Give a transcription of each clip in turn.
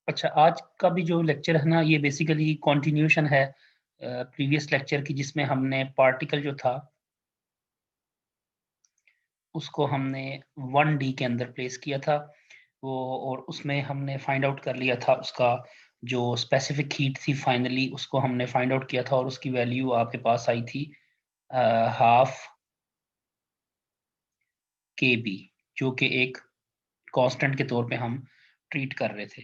अच्छा, आज का भी जो लेक्चर है ना, ये बेसिकली कंटिन्यूशन है प्रीवियस लेक्चर की, जिसमें हमने पार्टिकल जो था उसको हमने 1D के अंदर प्लेस किया था वो, और उसमें हमने फाइंड आउट कर लिया था उसका जो स्पेसिफिक हीट थी। फाइनली उसको हमने फाइंड आउट किया था और उसकी वैल्यू आपके पास आई थी 12 kb, जो कि एक कांस्टेंट के तौर पे हम ट्रीट कर रहे थे।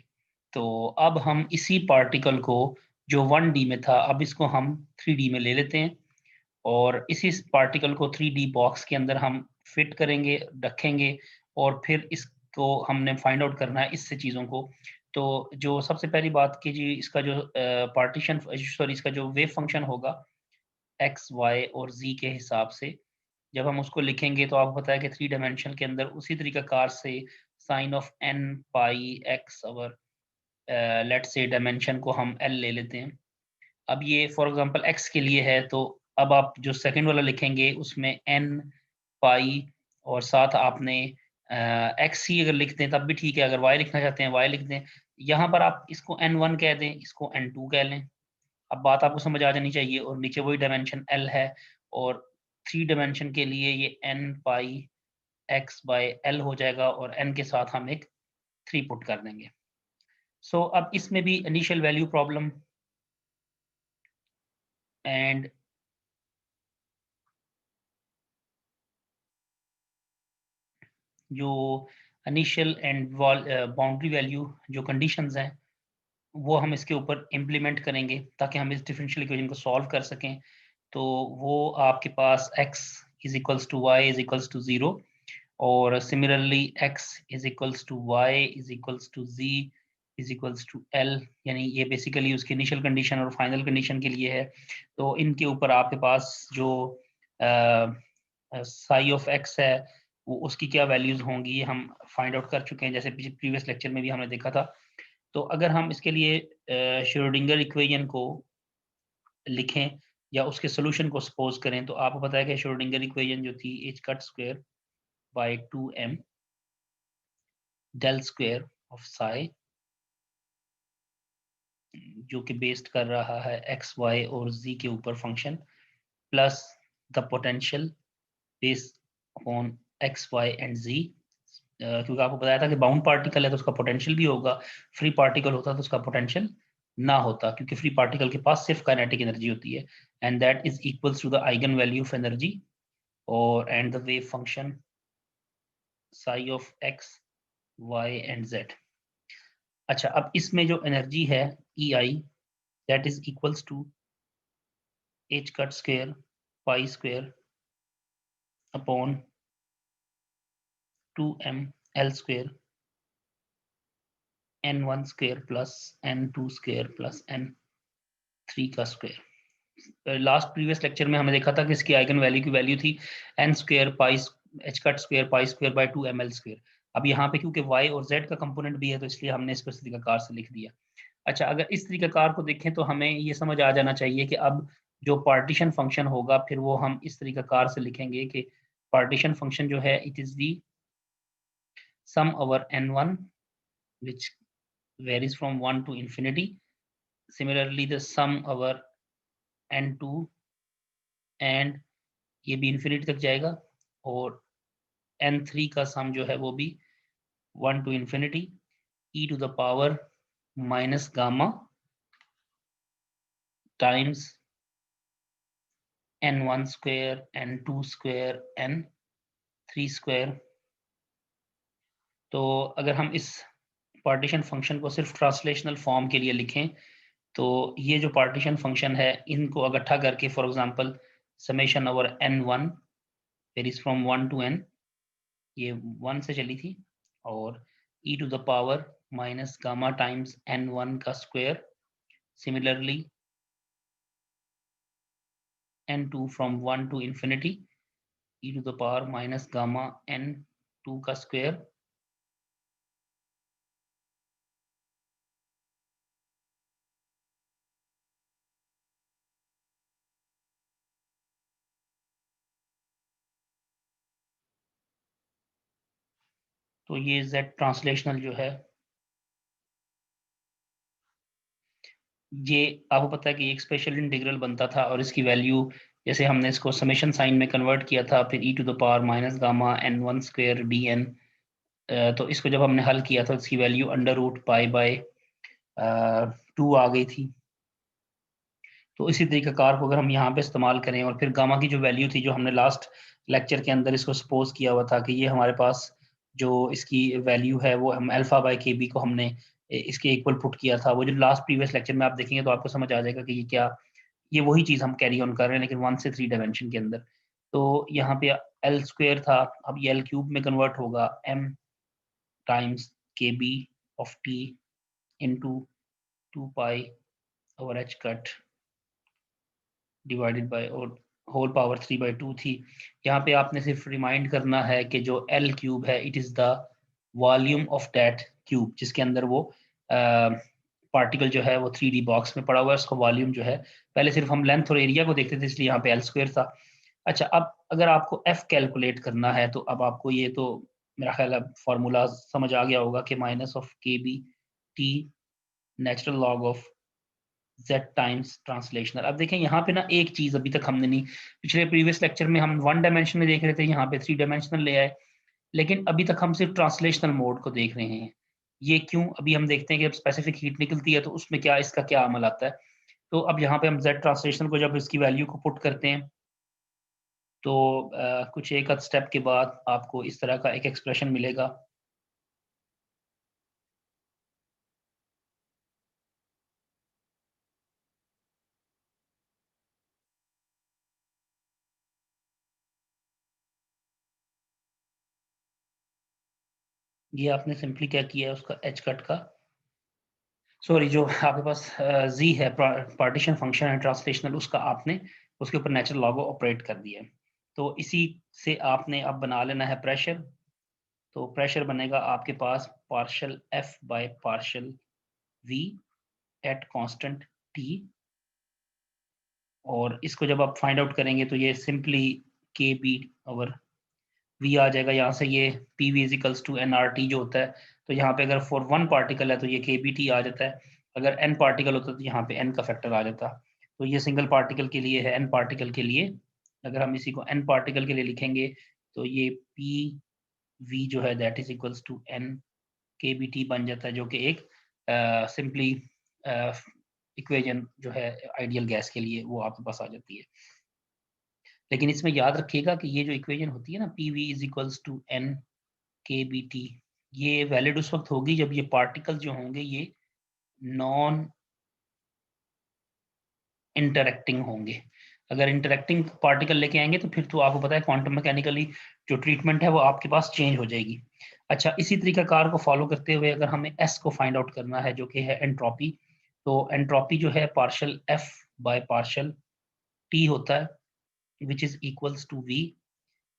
तो अब हम इसी पार्टिकल को जो 1D में था, अब इसको हम 3D में ले लेते हैं और इसी पार्टिकल को 3D बॉक्स के अंदर हम फिट करेंगे, रखेंगे, और फिर इसको हमने फाइंड आउट करना है इससे चीज़ों को। तो जो सबसे पहली बात की जी, इसका जो पार्टीशन सॉरी इसका जो वेव फंक्शन होगा एक्स वाई और जी के हिसाब से, जब हम उसको लिखेंगे तो आपको पता है कि 3 डायमेंशन के अंदर उसी तरीक़ाकार से sine of n pi x और लेट्स से डायमेंशन को हम एल ले लेते हैं। अब ये फॉर एग्जांपल एक्स के लिए है, तो अब आप जो सेकंड वाला लिखेंगे उसमें एन पाई और साथ आपने एक्स ही अगर लिखते हैं तब भी ठीक है, अगर वाई लिखना चाहते हैं वाई लिख दें। यहाँ पर आप इसको n1 कह दें, इसको n2 कह लें। अब बात आपको समझ आ जानी चाहिए, और नीचे वही डायमेंशन एल है, और 3 डायमेंशन के लिए ये n pi x by L हो जाएगा, और एन के साथ हम एक 3 पुट कर देंगे। सो अब इसमें भी इनिशियल वैल्यू प्रॉब्लम एंड जो इनिशियल एंड बाउंड्री वैल्यू जो कंडीशंस हैं वो हम इसके ऊपर इम्प्लीमेंट करेंगे ताकि हम इस डिफरेंशियल इक्वेशन को सॉल्व कर सकें। तो वो आपके पास x is equals to y is equals to 0, और similarly x is equals to y is equals to z is equals to l, यानी ये बेसिकली उसकी इनिशियल कंडीशन और फाइनल कंडीशन के लिए है। तो इनके ऊपर आपके पास जो साई ऑफ x है वो उसकी क्या वैल्यूज होंगी हम फाइंड आउट कर चुके हैं, जैसे प्रीवियस लेक्चर में भी हमने देखा था। तो अगर हम इसके लिए श्रोडिंगर इक्वेशन को लिखें या उसके सॉल्यूशन को सपोज करें, तो आपको पता है कि श्रोडिंगर इक्वेशन जो थी h cut square by 2m del square of psi, जो कि बेस्ड कर रहा है एक्स वाई और z के ऊपर function, plus the potential based upon x y and z। क्योंकि आपको बताया था कि बाउंड पार्टिकल है तो उसका पोटेंशियल भी होगा, फ्री पार्टिकल होता तो उसका पोटेंशियल ना होता, क्योंकि फ्री पार्टिकल के पास सिर्फ काइनेटिक एनर्जी होती है, and that is equals to the eigen value of energy और and the wave function psi of x y and z. अच्छा, अब इसमें जो एनर्जी है E i, that is equals to h cut square pi square upon 2m l square n1 square plus n2 square plus n3 का square. Last previous lecture में हमने देखा था कि इसकी आइगन वैल्यू की वैल्यू थी n square pi h cut square pi square by 2ml square. अब यहाँ पे क्योंकि y और z का कंपोनेंट भी है तो इसलिए हमने इसको इस तरीकाकार से लिख दिया। अच्छा, अगर इस तरीकाकार को देखें तो हमें ये समझ आ जाना चाहिए कि अब जो पार्टीशन फंक्शन होगा फिर वो हम इस तरीकाकार से लिखेंगे कि पार्टीशन फंक्शन जो है it is the sum over n1 which varies from 1 to infinity, similarly the sum over n2 and ये भी इंफिनिटी तक जाएगा, और n3 का सम जो है वो भी 1 to infinity e to the power minus gamma times n1 square n2 square n3 square. तो अगर हम इस पार्टीशन फंक्शन को सिर्फ ट्रांसलेशनल फॉर्म के लिए लिखें, तो ये जो पार्टीशन फंक्शन है इनको इकट्ठा करके for example summation over n1 varies from 1 to n, ये 1 से चली थी, और e to the power minus gamma times n1 का square, similarly n2 from 1 to infinity e to the power minus gamma n2 का स्क्वायर। तो ये z translational जो है ये आपको पता है कि एक स्पेशल इंटीग्रल बनता था और इसकी वैल्यू, जैसे हमने इसको समेशन साइन में कन्वर्ट किया था, फिर e to the power minus gamma n1 square dn, तो इसको जब हमने हल किया था इसकी value under root pi by 2 आ गई थी। तो इसी तरीके कार को अगर हम यहाँ पे इस्तेमाल करें और फिर गामा की जो वैल्यू थी, जो हमने लास्ट लेक्चर के अंदर इसको सपोज किया हुआ था कि ये हमारे पास जो इसकी वैल्यू है वो हम अल्फा बाय के बी को हमने इसके इक्वल पुट किया था। वो जो लास्ट प्रीवियस लेक्चर में आप देखेंगे तो आपको समझ आ जाएगा कि ये क्या, ये वही चीज़ हम कैरी ऑन कर रहे हैं लेकिन 1 से 3 डायमेंशन के अंदर। तो यहाँ पे एल स्क्वायर था, अब ये एल क्यूब में कन्वर्ट होगा m times k B of T into 2 pi over h cut divided by और होल पावर 3/2 थी। यहाँ पे आपने सिर्फ रिमाइंड करना है कि जो एल क्यूब है it is the volume of that cube, जिसके अंदर वो पार्टिकल जो है वो 3D बॉक्स में पड़ा हुआ है, उसका वॉल्यूम जो है, पहले सिर्फ हम लेंथ और एरिया को देखते थे इसलिए यहाँ पे एल स्क्वायर था। अच्छा, अब अगर आपको एफ कैलकुलेट करना है तो अब आपको ये तो मेरा ख्याल है फॉर्मूला समझ आ गया होगा कि minus of k B T natural log of z times translational. अब देखें यहाँ पे ना एक चीज अभी तक हमने नहीं, पिछले प्रीवियस लेक्चर में हम 1 डायमेंशन में देख रहे थे, यहाँ पे 3 डायमेंशनल ले आए, लेकिन अभी तक हम सिर्फ ट्रांसलेशनल मोड को देख रहे हैं। ये क्यों? अभी हम देखते हैं कि जब स्पेसिफिक हीट निकलती है तो उसमें क्या, इसका क्या अमल आता है। तो अब यहाँ पे हम z ट्रांसलेशनल को जब इसकी वैल्यू को पुट करते हैं तो कुछ एक आध स्टेप के बाद आपको इस तरह का एक एक्सप्रेशन मिलेगा। ये आपने सिंपली क्या किया है, उसका एच कट का, सॉरी, जो आपके पास जी है पार्टीशन फंक्शन है ट्रांसलेशनल, उसका आपने उसके ऊपर नेचुरल लॉग ऑपरेट कर दिया है। तो इसी से आपने अब बना लेना है प्रेशर। तो प्रेशर बनेगा आपके पास partial F by partial v at constant t, और इसको जब आप फाइंड आउट करेंगे तो ये सिंपली के बी ओवर वी आ जाएगा। यहाँ से ये P V is equals to n R T जो होता है, तो यहाँ पे अगर फॉर 1 पार्टिकल है तो ये के बी टी आ जाता है, अगर एन पार्टिकल होता है तो यहाँ पे एन का फैक्टर आ जाता। तो ये सिंगल पार्टिकल के लिए है, एन पार्टिकल के लिए अगर हम इसी को एन पार्टिकल के लिए लिखेंगे तो ये पी वी जो है that is equals to n k B T बन जाता है, जो कि एक सिंपली इक्वेशन जो है आइडियल गैस के लिए वो आपके पास आ जाती है। लेकिन इसमें याद रखिएगा कि ये जो इक्वेशन होती है ना, P V is equals to n k B T, ये वैलिड उस वक्त होगी जब ये पार्टिकल जो होंगे ये नॉन इंटरेक्टिंग होंगे। अगर इंटरेक्टिंग पार्टिकल लेके आएंगे तो फिर तो आपको पता है क्वांटम मैकेनिकली जो ट्रीटमेंट है वो आपके पास चेंज हो जाएगी। अच्छा, इसी तरीका कार को फॉलो करते हुए अगर हमें एस को फाइंड आउट करना है जो कि है एंट्रोपी, तो एंट्रोपी जो है partial F by partial T होता है which is equals to V,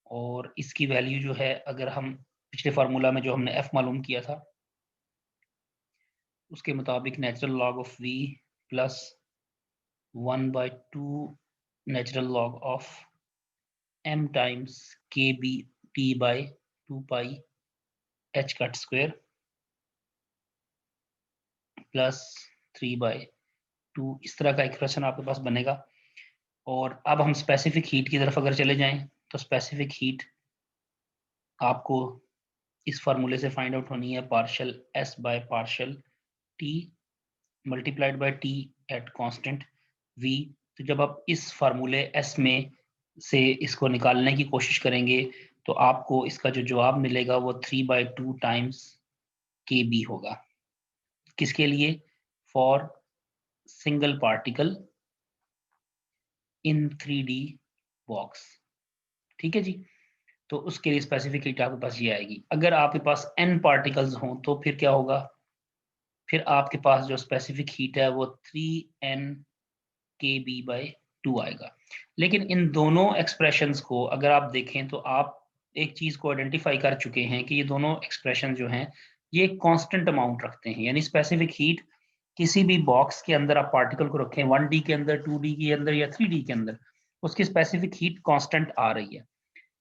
और इसकी वैल्यू जो है अगर हम पिछले फार्मूला में जो हमने एफ मालूम किया था उसके मुताबिक natural log of v plus 1/2 natural log of m times k B t by 2 pi h cut square plus 3/2, इस तरह का एक्सप्रेशन आपके पास बनेगा। और अब हम स्पेसिफिक हीट की तरफ अगर चले जाएं तो स्पेसिफिक हीट आपको इस फार्मूले से फाइंड आउट होनी है, partial S by partial T multiplied by T at constant V. तो जब आप इस फार्मूले एस में से इसको निकालने की कोशिश करेंगे तो आपको इसका जो जवाब मिलेगा वो 3/2 टाइम्स के बी होगा। किसके लिए? For single particle in 3D box. ठीक है जी। तो उसके लिए स्पेसिफिक हीट आपके पास ये आएगी। अगर आपके पास n पार्टिकल्स हों तो फिर क्या होगा, फिर आपके पास जो स्पेसिफिक हीट है वो 3n के बी बाई 2 आएगा। लेकिन इन दोनों एक्सप्रेशंस को अगर आप देखें तो आप एक चीज को आइडेंटिफाई कर चुके हैं कि ये दोनों एक्सप्रेशन जो हैं ये कांस्टेंट अमाउंट रखते हैं, यानी स्पेसिफिक हीट किसी भी बॉक्स के अंदर आप पार्टिकल को रखें 1D के अंदर, 2D के अंदर या 3D के अंदर, उसकी स्पेसिफिक हीट कांस्टेंट आ रही है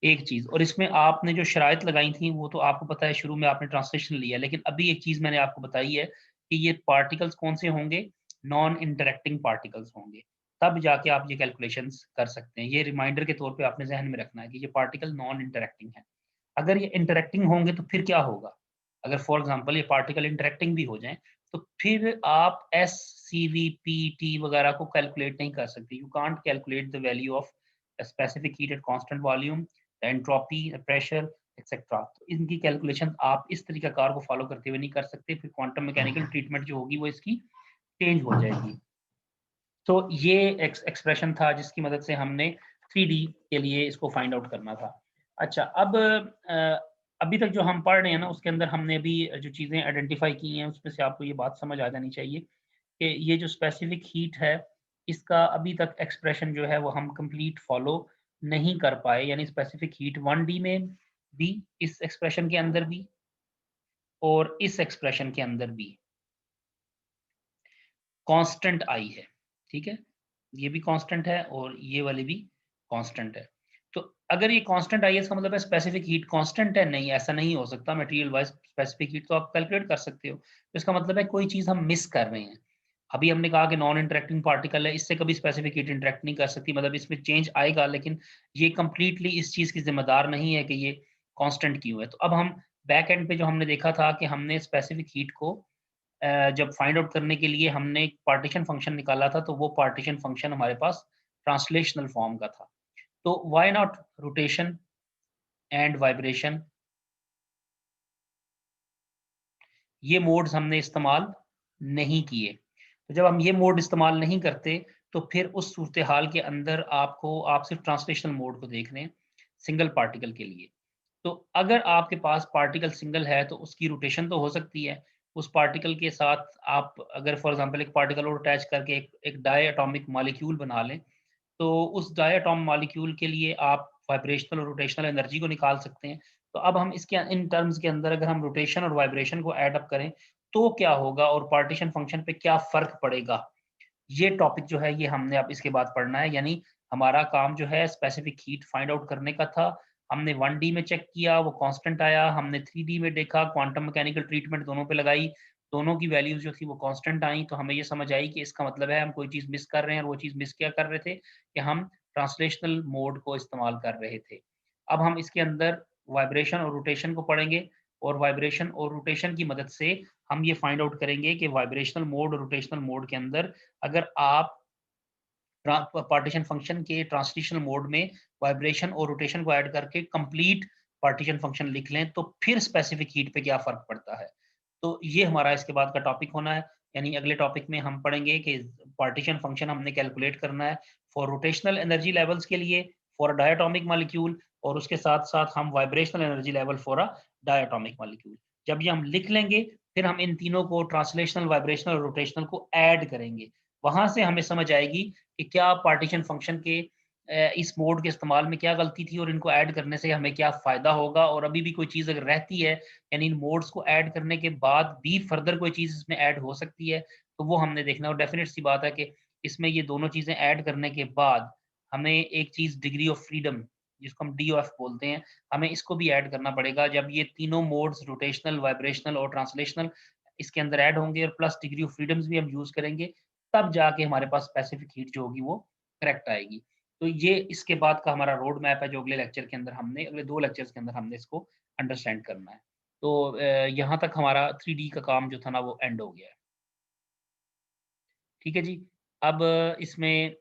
एक चीज। और इसमें आपने जो शराइत लगाई थी वो तो आपको पता है, शुरू में आपने ट्रांसलेशन लिया, लेकिन अभी एक चीज मैंने आपको बताई है कि ये पार्टिकल्स कौन से होंगे, नॉन इंटरेक्टिंग पार्टिकल्स होंगे, तब जाके आप ये कैलकुलेशंस कर सकते हैं। ये रिमाइंडर के तौर पे आपने ज़हन में रखना है कि ये पार्टिकल नॉन इंटरेक्टिंग है। अगर ये इंटरेक्टिंग होंगे तो फिर क्या होगा? अगर फॉर एग्ज़ाम्पल ये पार्टिकल इंटरेक्टिंग भी हो जाएँ, तो फिर आप एस, सीवी, पीटी वगैरह को कैलकुलेट नहीं कर सकते। You can't calculate the value of a specific heat at constant volume, the entropy, the pressure etcetera. तो इनकी कैलकुलेशन आप इस तरीकाकार को फॉलो करते हुए नहीं कर सकते, फिर क्वांटम मैकेनिकल ट्रीटमेंट जो होगी वो इसकी चेंज हो जाएगी। तो ये एक्सप्रेशन था जिसकी मदद से हमने 3D के लिए इसको फाइंड आउट करना था। अच्छा, अब अभी तक जो हम पढ़ रहे हैं ना, उसके अंदर हमने अभी जो चीज़ें आइडेंटिफाई की हैं, उसमें से आपको ये बात समझ आ जानी चाहिए कि ये जो स्पेसिफिक हीट है, इसका अभी तक एक्सप्रेशन जो है वो हम कंप्लीट फॉलो नहीं कर पाए। यानी स्पेसिफिक हीट 1D में भी, इस एक्सप्रेशन के अंदर भी और इस एक्सप्रेशन के अंदर भी कांस्टेंट आई है, ठीक है? ये भी कांस्टेंट है और ये वाली भी कांस्टेंट है। तो अगर ये कांस्टेंट आई है, इसका मतलब है स्पेसिफिक हीट कांस्टेंट है? नहीं, ऐसा नहीं हो सकता। मटेरियल वाइज़ स्पेसिफिक हीट तो आप कैलकुलेट कर सकते हो। तो इसका मतलब है कोई चीज़ हम मिस कर रहे हैं। अभी हमने कहा कि नॉन इंटरैक्टिंग पार्टिकल है, इससे कभी स्पेसिफिक हीट इंटरैक्ट नहीं कर सकती, मतलब इसमें चेंज आएगा, लेकिन ये कंप्लीटली इस चीज़ की ज़िम्मेदार नहीं है कि ये कांस्टेंट क्यों है। तो अब हम बैक एंड पे जो हमने देखा था कि हमने स्पेसिफिक हीट को जब फाइंड आउट करने के लिए हमने एक पार्टीशन फंक्शन निकाला था, तो वो पार्टीशन फंक्शन हमारे पास ट्रांसलेशनल फॉर्म का था। तो why not rotation and vibration, ये मोड्स हमने इस्तेमाल नहीं किए। तो जब हम ये मोड इस्तेमाल नहीं करते, तो फिर उस सूरत-ए-हाल के अंदर आप सिर्फ ट्रांसलेशनल मोड को देख रहे हैं, सिंगल पार्टिकल के लिए। तो अगर आपके पास पार्टिकल सिंगल है, तो उसकी रोटेशन तो हो सकती है। उस पार्टिकल के साथ आप अगर फॉर एग्ज़ाम्पल एक पार्टिकल और अटैच करके एक एक डायटोमिक मॉलिक्यूल बना लें, तो उस डायटोम मॉलिक्यूल के लिए आप वाइब्रेशनल और रोटेशनल एनर्जी को निकाल सकते हैं। तो अब हम इसके इन टर्म्स के अंदर अगर हम रोटेशन और वाइब्रेशन को ऐड अप करें, तो क्या होगा और पार्टीशन फंक्शन पे क्या फ़र्क पड़ेगा? ये टॉपिक जो है ये हमने अब इसके बाद पढ़ना है। यानी हमारा काम जो है स्पेसिफिक हीट फाइंड आउट करने का था। हमने 1D में चेक किया, वो कांस्टेंट आया, हमने 3D में देखा, क्वांटम मैकेनिकल ट्रीटमेंट दोनों पे लगाई, दोनों की वैल्यूज़ जो थी वो कांस्टेंट आई, तो हमें ये समझ आई कि इसका मतलब है हम कोई चीज़ मिस कर रहे हैं, और वो चीज़ मिस क्या कर रहे थे कि हम ट्रांसलेशनल मोड को इस्तेमाल कर रहे थे। अब हम इसके अंदर वाइब्रेशन और रोटेशन को पढ़ेंगे, और वाइब्रेशन और रोटेशन की मदद से हम ये फाइंड आउट करेंगे कि वाइब्रेशनल मोड और रोटेशनल मोड के अंदर अगर आप पार्टीशन फंक्शन के ट्रांसलेशनल मोड में वाइब्रेशन और रोटेशन को ऐड करके कंप्लीट पार्टीशन फंक्शन लिख लें, तो फिर स्पेसिफिक हीट पे क्या फ़र्क पड़ता है। तो ये हमारा इसके बाद का टॉपिक होना है। यानी अगले टॉपिक में हम पढ़ेंगे कि पार्टीशन फंक्शन हमने कैलकुलेट करना है फॉर रोटेशनल एनर्जी लेवल्स के लिए, फॉर अ डायटोमिक मॉलिक्यूल, और उसके साथ-साथ हम vibrational energy level for a diatomic molecule. जब ये हम लिख लेंगे, फिर हम इन तीनों को ट्रांसलेशनल, वाइब्रेशनल और रोटेशनल को ऐड करेंगे। वहाँ से हमें समझ आएगी कि क्या पार्टीशन फंक्शन के इस मोड के इस्तेमाल में क्या गलती थी और इनको ऐड करने से हमें क्या फ़ायदा होगा, और अभी भी कोई चीज़ अगर रहती है, यानी इन मोड्स को ऐड करने के बाद भी फर्दर कोई चीज़ इसमें ऐड हो सकती है, तो वो हमने देखना है। और डेफ़िनेट सी बात है कि इसमें ये दोनों चीज़ें ऐड करने के बाद हमें एक चीज़ डिग्री ऑफ फ्रीडम, जिसको हम डीओएफ बोलते हैं, हमें इसको भी ऐड करना पड़ेगा। जब ये तीनों मोड्स रोटेशनल, वाइब्रेशनल और ट्रांसलेशनल इसके अंदर ऐड होंगे, और प्लस डिग्री ऑफ फ्रीडम्स भी हम यूज़ करेंगे, तब जाके हमारे पास स्पेसिफिक हीट जो होगी वो करेक्ट आएगी। तो ये इसके बाद का हमारा रोड मैप है, जो अगले लेक्चर के अंदर हमने, अगले 2 लेक्चर्स के अंदर हमने इसको अंडरस्टैंड करना है। तो यहाँ तक हमारा 3D का काम जो था ना वो एंड हो गया है। ठीक है जी। अब इसमें